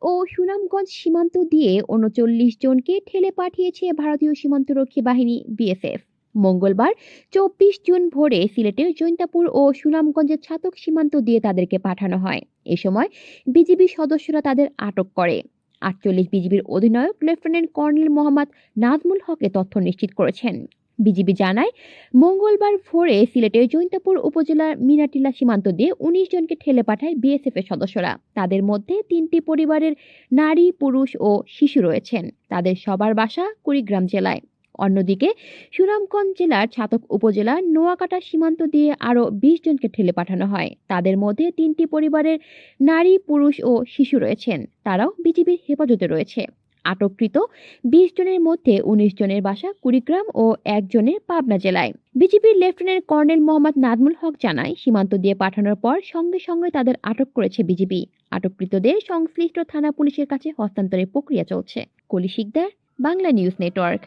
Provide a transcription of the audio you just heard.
ও সুনামগঞ্জ সীমান্ত দিয়ে ৩৯ জনকে ঠেলে পাঠিয়েছে ভারতীয় সীমান্তরক্ষী বাহিনী বিএসএফ। মঙ্গলবার ২৪ জুন ভোরে সিলেটের জৈন্তাপুর ও সুনামগঞ্জের ছাতক সীমান্ত দিয়ে তাদেরকে পাঠানো হয়। এ সময় বিজিবি সদস্যরা তাদের আটক করে। ৪৮ বিজিবির অধিনায়ক লেফটেন্যান্ট কর্নেল মোহাম্মদ নাজমুল হক এ তথ্য নিশ্চিত করেছেন। বিজিবি জানায়, মঙ্গলবার ভোরে সিলেটের জৈন্তাপুর উপজেলার মিনাটিলা সীমান্ত দিয়ে ১৯ জনকে ঠেলে পাঠায় বিএসএফ এর সদস্যরা। তাদের মধ্যে ৩টি পরিবারের নারী, পুরুষ ও শিশু রয়েছেন। তাদের সবার বাসা কুড়িগ্রাম জেলায়। অন্যদিকে সুনামগঞ্জ জেলার ছাতক উপজেলার নোয়াকাটা সীমান্ত দিয়ে আরও ২০ জনকে ঠেলে পাঠানো হয়। তাদের মধ্যে ৩টি পরিবারের নারী, পুরুষ ও শিশু রয়েছেন। তারাও বিজিবির হেফাজতে রয়েছে। আটককৃত ২০ জনের মধ্যে ১৯ জনের বাসা কুড়িগ্রাম ও ১ জনের পাবনা জেলায়। বিজিবির লেফটেন্যান্ট কর্নেল মোহাম্মদ নাজমুল হক জানায়, সীমান্ত দিয়ে পাঠানোর পর সঙ্গে সঙ্গে তাদের আটক করেছে বিজিবি। আটককৃতদের সংশ্লিষ্ট থানা পুলিশের কাছে হস্তান্তরের প্রক্রিয়া চলছে। কলি শিকদার, বাংলা নিউজ নেটওয়ার্ক।